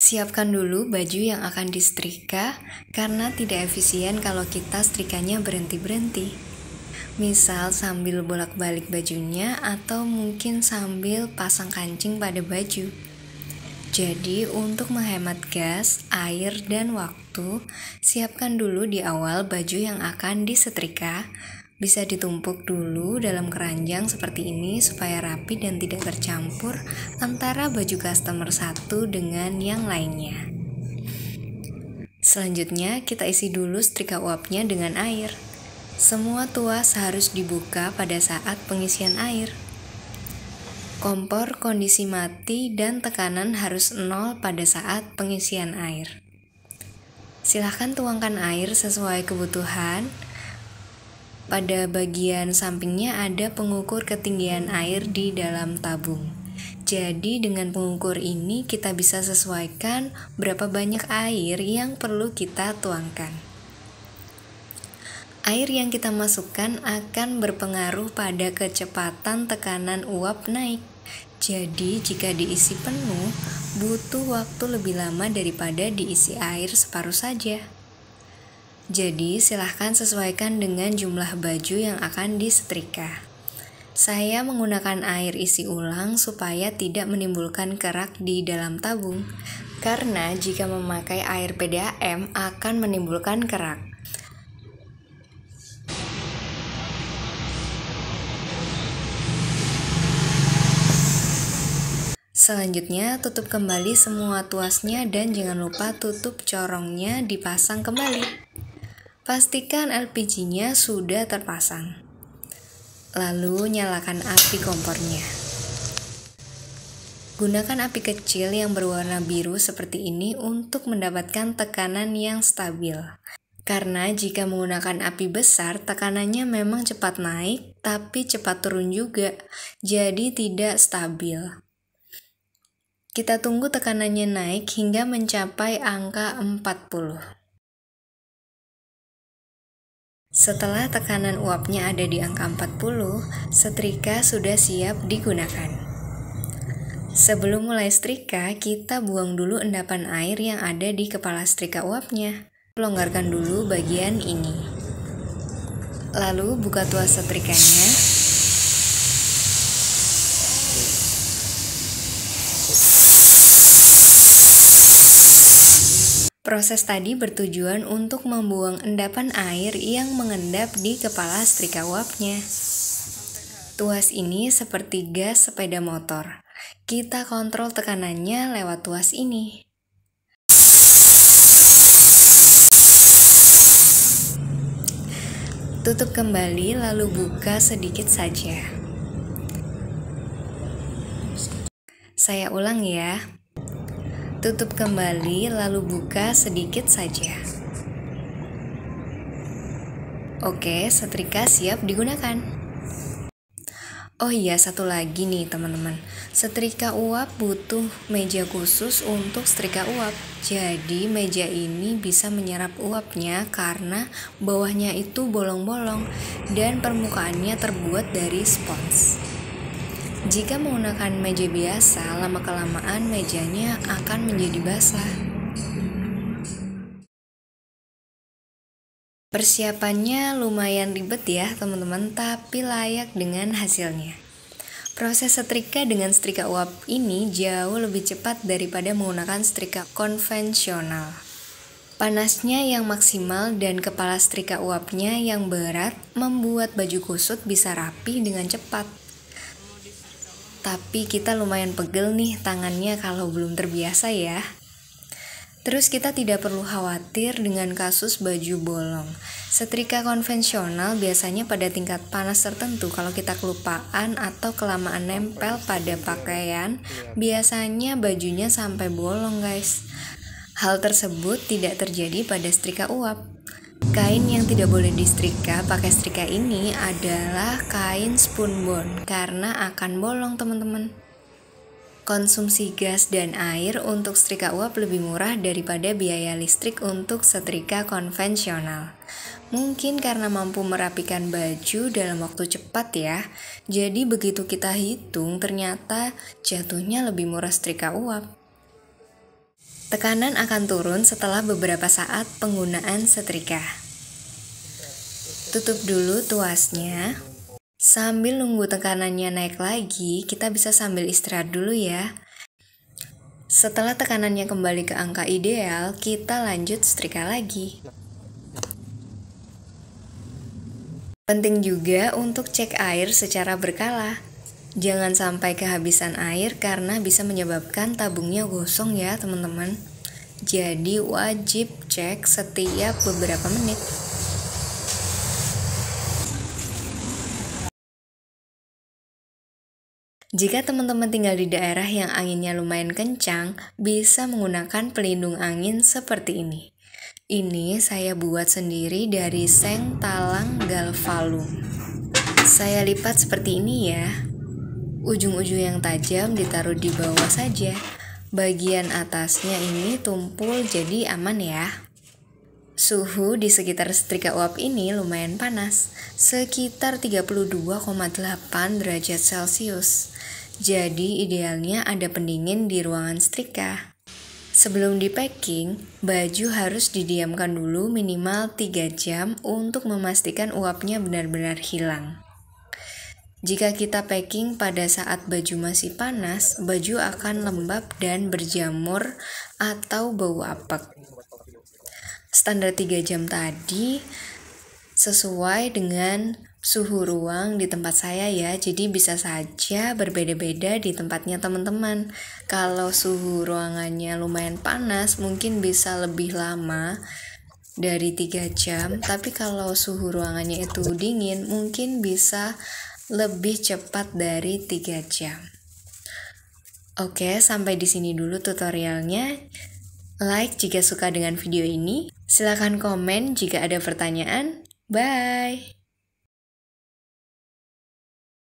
Siapkan dulu baju yang akan disetrika karena tidak efisien kalau kita setrikanya berhenti-berhenti. Misal sambil bolak-balik bajunya atau mungkin sambil pasang kancing pada baju. Jadi untuk menghemat gas, air, dan waktu, siapkan dulu di awal baju yang akan disetrika. Bisa ditumpuk dulu dalam keranjang seperti ini supaya rapi dan tidak tercampur antara baju customer satu dengan yang lainnya. Selanjutnya kita isi dulu setrika uapnya dengan air. Semua tuas harus dibuka pada saat pengisian air. Kompor kondisi mati dan tekanan harus 0 pada saat pengisian air. Silahkan tuangkan air sesuai kebutuhan. Pada bagian sampingnya ada pengukur ketinggian air di dalam tabung. Jadi dengan pengukur ini kita bisa sesuaikan berapa banyak air yang perlu kita tuangkan. Air yang kita masukkan akan berpengaruh pada kecepatan tekanan uap naik. Jadi jika diisi penuh, butuh waktu lebih lama daripada diisi air separuh saja. Jadi silahkan sesuaikan dengan jumlah baju yang akan disetrika. Saya menggunakan air isi ulang supaya tidak menimbulkan kerak di dalam tabung. Karena jika memakai air PDAM akan menimbulkan kerak. Selanjutnya tutup kembali semua tuasnya dan jangan lupa tutup corongnya dipasang kembali. Pastikan LPG-nya sudah terpasang. Lalu nyalakan api kompornya. Gunakan api kecil yang berwarna biru seperti ini untuk mendapatkan tekanan yang stabil. Karena jika menggunakan api besar, tekanannya memang cepat naik, tapi cepat turun juga, jadi tidak stabil. Kita tunggu tekanannya naik hingga mencapai angka 40. Setelah tekanan uapnya ada di angka 40, setrika sudah siap digunakan. Sebelum mulai setrika, kita buang dulu endapan air yang ada di kepala setrika uapnya. Longgarkan dulu bagian ini. Lalu buka tuas setrikanya. Proses tadi bertujuan untuk membuang endapan air yang mengendap di kepala setrika uapnya. Tuas ini seperti gas sepeda motor. Kita kontrol tekanannya lewat tuas ini. Tutup kembali lalu buka sedikit saja. Saya ulang ya. Tutup kembali lalu buka sedikit saja. Oke, setrika siap digunakan. Oh iya, satu lagi nih teman-teman. Setrika uap butuh meja khusus untuk setrika uap. Jadi meja ini bisa menyerap uapnya karena bawahnya itu bolong-bolong dan permukaannya terbuat dari spons. Jika menggunakan meja biasa, lama-kelamaan mejanya akan menjadi basah. Persiapannya lumayan ribet ya teman-teman, tapi layak dengan hasilnya. Proses setrika dengan setrika uap ini jauh lebih cepat daripada menggunakan setrika konvensional. Panasnya yang maksimal dan kepala setrika uapnya yang berat membuat baju kusut bisa rapi dengan cepat. Tapi kita lumayan pegel nih tangannya kalau belum terbiasa ya. Terus kita tidak perlu khawatir dengan kasus baju bolong. Setrika konvensional biasanya pada tingkat panas tertentu kalau kita kelupaan atau kelamaan nempel pada pakaian, biasanya bajunya sampai bolong guys. Hal tersebut tidak terjadi pada setrika uap. Kain yang tidak boleh disetrika pakai setrika ini adalah kain spunbond karena akan bolong teman-teman. Konsumsi gas dan air untuk setrika uap lebih murah daripada biaya listrik untuk setrika konvensional. Mungkin karena mampu merapikan baju dalam waktu cepat ya. Jadi begitu kita hitung ternyata jatuhnya lebih murah setrika uap. Tekanan akan turun setelah beberapa saat penggunaan setrika. Tutup dulu tuasnya. Sambil nunggu tekanannya naik lagi, kita bisa sambil istirahat dulu ya. Setelah tekanannya kembali ke angka ideal, kita lanjut setrika lagi. Penting juga untuk cek air secara berkala. Jangan sampai kehabisan air karena bisa menyebabkan tabungnya gosong ya teman-teman. Jadi wajib cek setiap beberapa menit. Jika teman-teman tinggal di daerah yang anginnya lumayan kencang, bisa menggunakan pelindung angin seperti ini. Ini saya buat sendiri dari seng talang galvalum. Saya lipat seperti ini ya. Ujung-ujung yang tajam ditaruh di bawah saja. Bagian atasnya ini tumpul jadi aman ya. Suhu di sekitar setrika uap ini lumayan panas, sekitar 32,8 derajat Celcius. Jadi idealnya ada pendingin di ruangan setrika. Sebelum di packing, baju harus didiamkan dulu minimal 3 jam untuk memastikan uapnya benar-benar hilang. Jika kita packing pada saat baju masih panas, baju akan lembab dan berjamur atau bau apek. Standar 3 jam tadi sesuai dengan suhu ruang di tempat saya ya, jadi bisa saja berbeda-beda di tempatnya teman-teman. Kalau suhu ruangannya lumayan panas, mungkin bisa lebih lama dari 3 jam, tapi kalau suhu ruangannya itu dingin, mungkin bisa lebih cepat dari 3 jam. Oke, sampai di sini dulu tutorialnya. Like jika suka dengan video ini. Silakan komen jika ada pertanyaan. Bye!